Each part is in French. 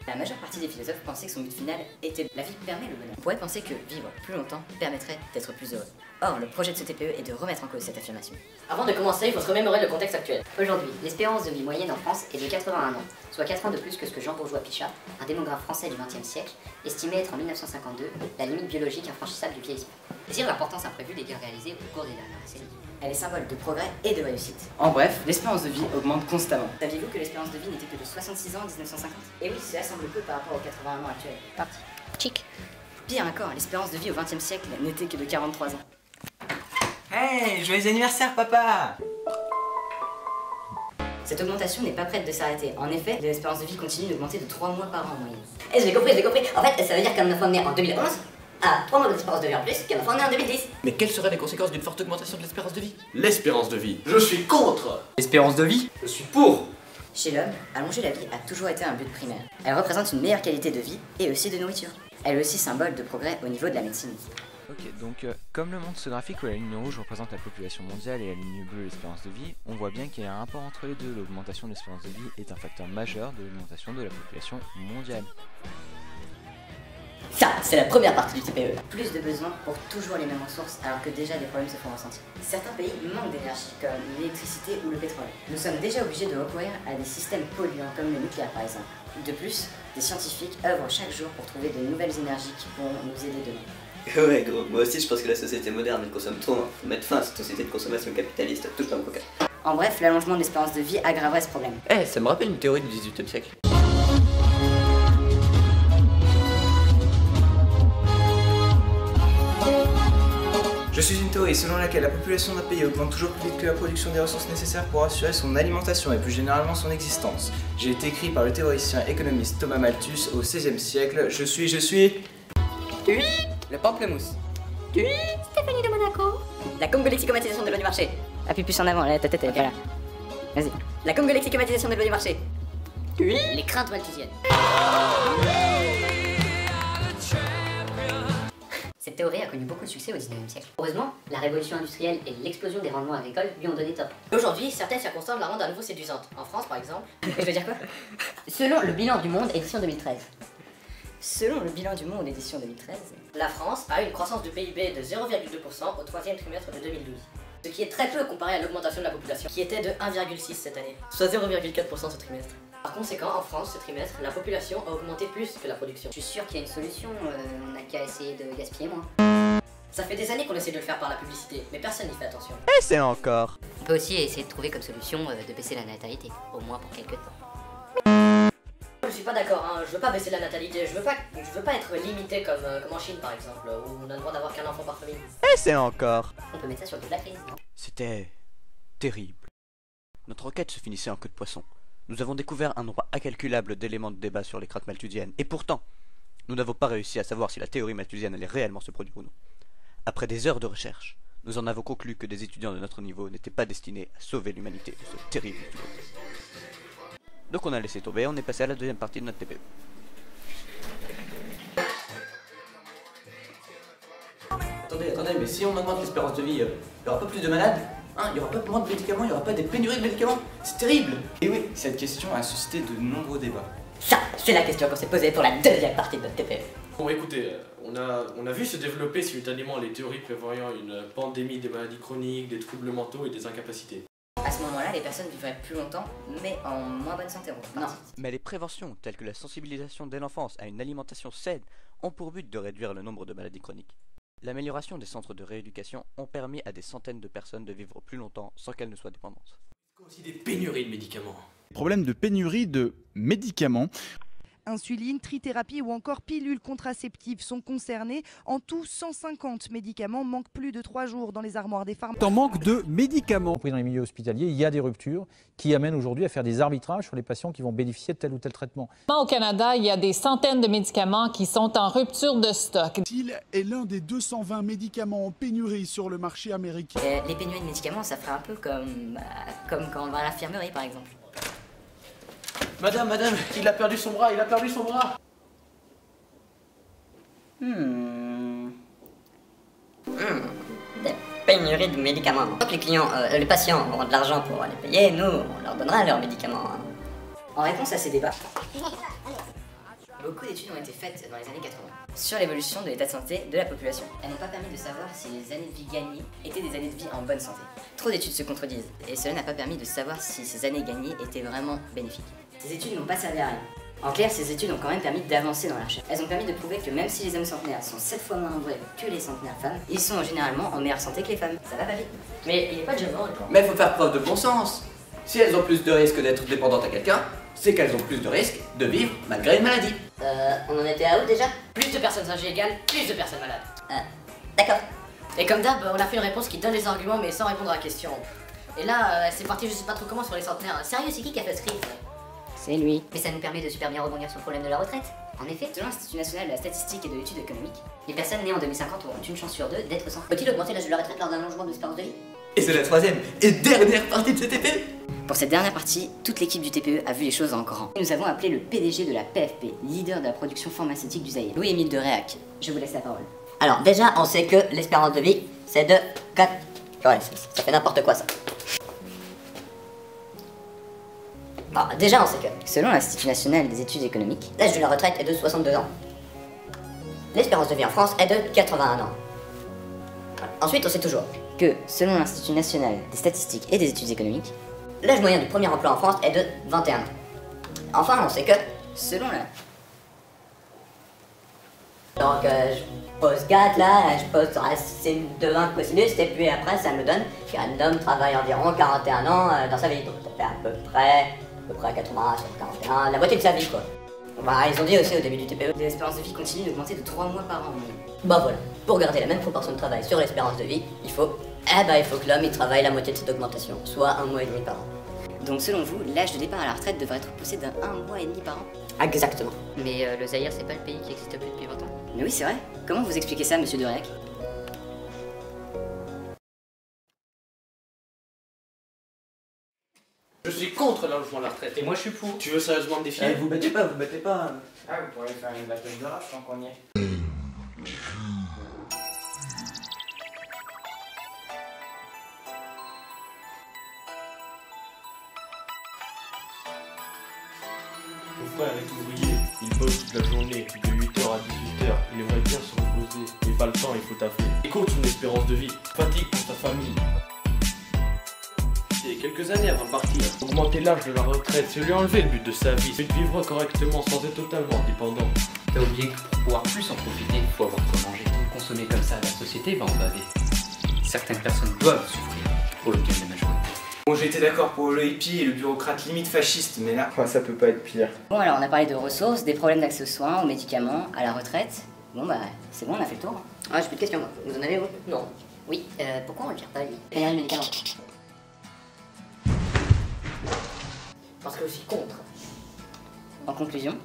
La majeure partie des philosophes pensaient que son but final était la vie permet le bonheur. On pourrait penser que vivre plus longtemps permettrait d'être plus heureux. Or, le projet de ce TPE est de remettre en cause cette affirmation. Avant de commencer, il faut se remémorer le contexte actuel. Aujourd'hui, l'espérance de vie moyenne en France est de 81 ans, soit 4 ans de plus que ce que Jean Bourgeois Pichat, un démographe français du XXe siècle, estimait être en 1952 la limite biologique infranchissable du vieillissement. Et dire l'importance imprévue des gains réalisés au cours des dernières décennies. Elle est symbole de progrès et de réussite. En bref, l'espérance de vie augmente constamment. Saviez-vous que l'espérance de vie n'était que de 66 ans en 1950 ? Et oui, cela semble peu par rapport aux 81 ans actuels. Parti. Chic. Pire encore, l'espérance de vie au XXe siècle n'était que de 43 ans. Hey, joyeux anniversaire, papa! Cette augmentation n'est pas prête de s'arrêter. En effet, l'espérance de vie continue d'augmenter de 3 mois par an en moyenne. Eh, j'ai compris. En fait, ça veut dire qu'un enfant né en 2011 a 3 mois d'espérance de vie en plus qu'un enfant né en 2010. Mais quelles seraient les conséquences d'une forte augmentation de l'espérance de vie? L'espérance de vie. Je suis contre. Espérance de vie? Je suis pour. Chez l'homme, allonger la vie a toujours été un but primaire. Elle représente une meilleure qualité de vie et aussi de nourriture. Elle est aussi symbole de progrès au niveau de la médecine. Ok, donc comme le montre ce graphique où la ligne rouge représente la population mondiale et la ligne bleue l'espérance de vie, on voit bien qu'il y a un rapport entre les deux. L'augmentation de l'espérance de vie est un facteur majeur de l'augmentation de la population mondiale. Ça, c'est la première partie du TPE. Plus de besoins pour toujours les mêmes ressources alors que déjà des problèmes se font ressentir. Certains pays manquent d'énergie comme l'électricité ou le pétrole. Nous sommes déjà obligés de recourir à des systèmes polluants comme le nucléaire par exemple. De plus, des scientifiques œuvrent chaque jour pour trouver de nouvelles énergies qui pourront nous aider demain. Ouais gros, moi aussi je pense que la société moderne elle consomme trop, hein. Faut mettre fin à cette société de consommation capitaliste, touche pas mon coca. En bref, l'allongement de l'espérance de vie aggraverait ce problème. Eh, ça me rappelle une théorie du 18e siècle. Je suis une théorie selon laquelle la population d'un pays augmente toujours plus vite que la production des ressources nécessaires pour assurer son alimentation et plus généralement son existence. J'ai été écrit par le théoricien économiste Thomas Malthus au XVIe siècle. Je suis... Oui. Le pamplemousse. Oui. Stéphanie de Monaco. La congolexicomatisation de l'eau du marché. Appuie plus en avant, là, ta tête elle est pas là. Vas-y. La congolexicomatisation de l'eau du marché. Oui. Les craintes malthusiennes. Cette théorie a connu beaucoup de succès au 19e siècle. Heureusement, la révolution industrielle et l'explosion des rendements agricoles lui ont donné top. Aujourd'hui, certaines circonstances la rendent à nouveau séduisante. En France, par exemple. Je veux dire quoi? Selon le bilan du monde édition 2013. Selon le bilan du monde édition 2013, la France a eu une croissance du PIB de 0,2% au troisième trimestre de 2012. Ce qui est très peu comparé à l'augmentation de la population, qui était de 1,6 cette année, soit 0,4% ce trimestre. Par conséquent, en France, ce trimestre, la population a augmenté plus que la production. je suis sûr qu'il y a une solution, on n'a qu'à essayer de gaspiller moins. Ça fait des années qu'on essaie de le faire par la publicité, mais personne n'y fait attention. Et c'est encore. On peut aussi essayer de trouver comme solution de baisser la natalité, au moins pour quelques temps. Je suis pas d'accord, hein. Je veux pas baisser la natalité, je veux pas être limité comme en Chine par exemple, où on a le droit d'avoir qu'un enfant par famille. Et c'est encore. On peut mettre ça sur toute la crise, non? C'était terrible. Notre enquête se finissait en queue de poisson. Nous avons découvert un nombre incalculable d'éléments de débat sur les craintes malthusiennes, et pourtant, nous n'avons pas réussi à savoir si la théorie malthusienne allait réellement se produire ou non. Après des heures de recherche, nous en avons conclu que des étudiants de notre niveau n'étaient pas destinés à sauver l'humanité de ce terrible pilote. Donc on a laissé tomber, on est passé à la deuxième partie de notre TPE. Attendez, mais si on augmente l'espérance de vie, il y aura pas plus de malades, hein, il y aura pas moins de médicaments, il y aura pas des pénuries de médicaments. C'est terrible. Et oui, cette question a suscité de nombreux débats. Ça, c'est la question qu'on s'est posée pour la deuxième partie de notre TPE. Bon, écoutez, on a vu se développer simultanément les théories prévoyant une pandémie des maladies chroniques, des troubles mentaux et des incapacités. À ce moment-là, les personnes vivraient plus longtemps, mais en moins bonne santé. Non. Mais les préventions, telles que la sensibilisation dès l'enfance à une alimentation saine, ont pour but de réduire le nombre de maladies chroniques. L'amélioration des centres de rééducation ont permis à des centaines de personnes de vivre plus longtemps sans qu'elles ne soient dépendantes. Il y a aussi des pénuries de médicaments. Problème de pénurie de médicaments. Insuline, trithérapie ou encore pilules contraceptives sont concernés. En tout, 150 médicaments manquent plus de 3 jours dans les armoires des pharmacies. En manque de médicaments. Dans les milieux hospitaliers, il y a des ruptures qui amènent aujourd'hui à faire des arbitrages sur les patients qui vont bénéficier de tel ou tel traitement. Au Canada, il y a des centaines de médicaments qui sont en rupture de stock. Il est l'un des 220 médicaments en pénurie sur le marché américain. Les pénuries de médicaments, ça ferait un peu comme quand on va à l'infirmerie par exemple. Madame, il a perdu son bras, Des pénuries de médicaments. Donc les patients auront de l'argent pour les payer, nous, on leur donnera leurs médicaments. En réponse à ces débats, Beaucoup d'études ont été faites dans les années 80 sur l'évolution de l'état de santé de la population. Elles n'ont pas permis de savoir si les années de vie gagnées étaient des années de vie en bonne santé. Trop d'études se contredisent, et cela n'a pas permis de savoir si ces années gagnées étaient vraiment bénéfiques. Ces études n'ont pas servi à rien. En clair, ces études ont quand même permis d'avancer dans la recherche. Elles ont permis de prouver que même si les hommes centenaires sont 7 fois moins nombreux que les centenaires femmes, ils sont généralement en meilleure santé que les femmes. Ça va pas vite. Mais il n'est pas déjà mort, quoi. Mais il faut faire preuve de bon sens. Si elles ont plus de risques d'être dépendantes à quelqu'un, c'est qu'elles ont plus de risques de vivre malgré une maladie. On en était à où déjà? Plus de personnes âgées égale plus de personnes malades. D'accord. Et comme d'hab, on a fait une réponse qui donne les arguments mais sans répondre à la question. Et là, c'est parti je sais pas trop comment sur les centenaires. Sérieux, c'est qui a fait ce script? C'est lui. Mais ça nous permet de super bien rebondir sur le problème de la retraite. En effet, selon l'Institut national de la statistique et de l'étude économique, les personnes nées en 2050 auront une chance sur 2 d'être sans. Peut-il augmenter l'âge de la retraite lors d'un allongement de l'espérance de vie? Et c'est la troisième et dernière partie de ce TPE. Pour cette dernière partie, toute l'équipe du TPE a vu les choses en grand. Nous avons appelé le PDG de la PFP, leader de la production pharmaceutique du Zaïre, Louis-Émile de Réac. Je vous laisse la parole. Alors déjà, on sait que l'espérance de vie, c'est de 4... Ouais, ça fait n'importe quoi ça. Alors, déjà, on sait que, selon l'Institut national des études économiques, l'âge de la retraite est de 62 ans. L'espérance de vie en France est de 81 ans. Ensuite, on sait toujours que, selon l'Institut national des statistiques et des études économiques, l'âge moyen du premier emploi en France est de 21 ans. Enfin, on sait que, selon la... Donc, je pose 4 là, je pose racine de 1 cosinus, et puis après, ça nous donne qu'un homme travaille environ 41 ans dans sa vie. Donc, ça fait à peu près 80 sur 41, la moitié de sa vie, quoi. Bah, ils ont dit aussi au début du TPE. L'espérance de vie continue d'augmenter de 3 mois par an. Bah voilà, pour garder la même proportion de travail sur l'espérance de vie, il faut que l'homme il travaille la moitié de cette augmentation, soit 1 mois et demi par an. Donc selon vous, l'âge de départ à la retraite devrait être repoussé d'un 1 mois et demi par an? Exactement. Mais le Zaïre, c'est pas le pays qui existe plus depuis 20 ans? Mais oui, c'est vrai. Comment vous expliquez ça, monsieur de Réac? Je suis contre l'allongement de la retraite. Et moi je suis pour. Tu veux sérieusement me défier? Vous battez pas. Ah, vous pourriez faire une bataille de rap tant qu'on y est. Mon frère est ouvrier, il bosse toute la journée, de 8h à 18h, il aimerait bien se reposer, mais pas le temps, il faut taffer. Et compte son espérance de vie, fatigue pour sa famille. Il y a quelques années avant de partir, augmenter l'âge de la retraite, c'est lui enlever le but de sa vie, c'est de vivre correctement sans être totalement dépendant. T'as oublié que pour pouvoir plus en profiter, il faut avoir de quoi manger. Consommer comme ça, la société va en baver. Certaines personnes doivent souffrir pour le bien de la majorité. Bon, j'étais d'accord pour le hippie et le bureaucrate limite fasciste, mais là, ça peut pas être pire. Bon, alors on a parlé de ressources, des problèmes d'accès aux soins, aux médicaments, à la retraite. Bon bah, c'est bon, on a fait le tour. Ah, j'ai plus de questions moi. Vous en avez vous? Non. Oui, pourquoi on le gère pas lui? Pénurie de médicaments. Parce que je suis contre. En conclusion,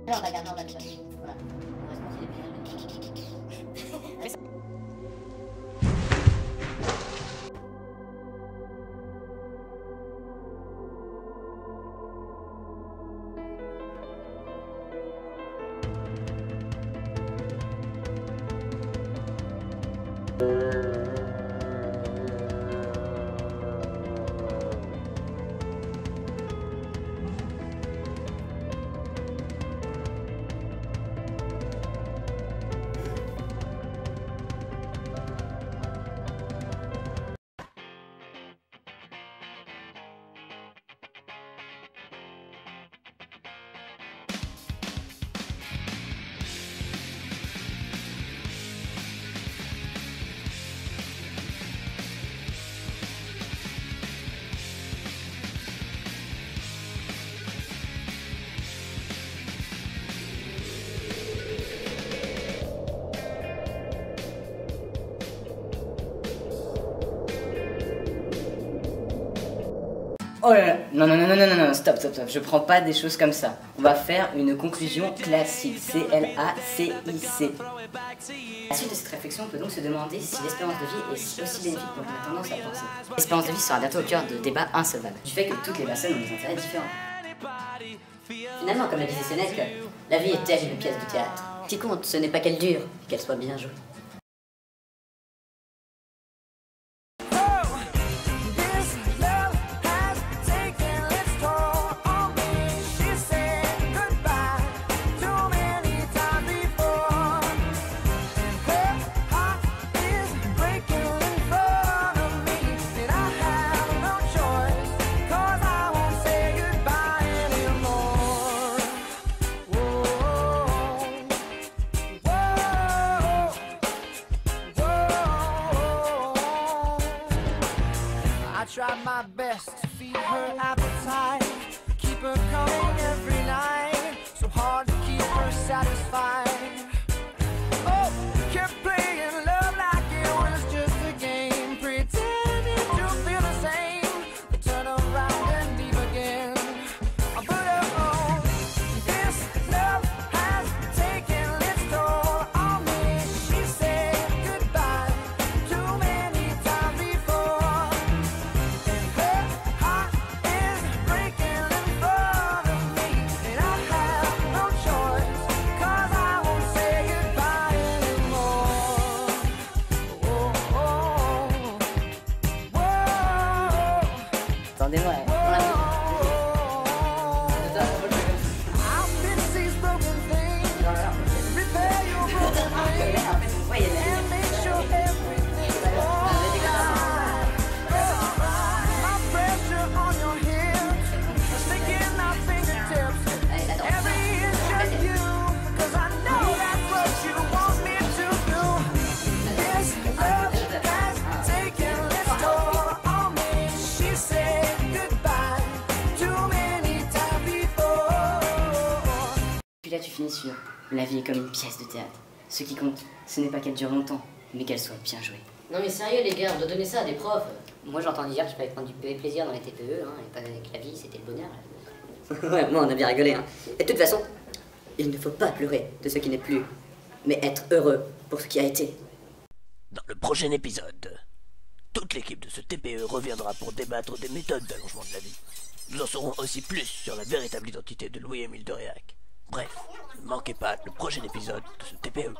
Alors, on va garder en bas de ça. Voilà. oh là là, non, stop, je prends pas des choses comme ça. On va faire une conclusion classique, C-L-A-C-I-C. À la suite de cette réflexion, on peut donc se demander si l'espérance de vie est aussi bénéfique qu'on a tendance à penser. L'espérance de vie sera bientôt au cœur de débats insolvables, du fait que toutes les personnes ont des intérêts différents. Finalement, comme le disait Sénèque, la vie est telle une pièce de théâtre. Ce qui compte, ce n'est pas qu'elle dure, mais qu'elle soit bien jouée. Tried my best to feed her appetite, keep her coming every night, so hard to keep her satisfied. Oh, kept playing love like it was just a game, pretending to feel the same, but turn around and leave again. But oh, this love has taken its toll on me. She said goodbye too many times before. Attendez-moi, on l'a Puis là, tu finis sur la vie est comme une pièce de théâtre. Ce qui compte, ce n'est pas qu'elle dure longtemps, mais qu'elle soit bien jouée. Non mais sérieux les gars, on doit donner ça à des profs. Moi j'entends dire qu'il fallait prendre du plaisir dans les TPE, hein, et pas avec la vie, c'était le bonheur. Ouais, moi on a bien rigolé. Hein. Et de toute façon, il ne faut pas pleurer de ce qui n'est plus, mais être heureux pour ce qui a été. Dans le prochain épisode, toute l'équipe de ce TPE reviendra pour débattre des méthodes d'allongement de la vie. Nous en saurons aussi plus sur la véritable identité de Louis-Émile de Réac. Bref, ne manquez pas le prochain épisode de ce TPE.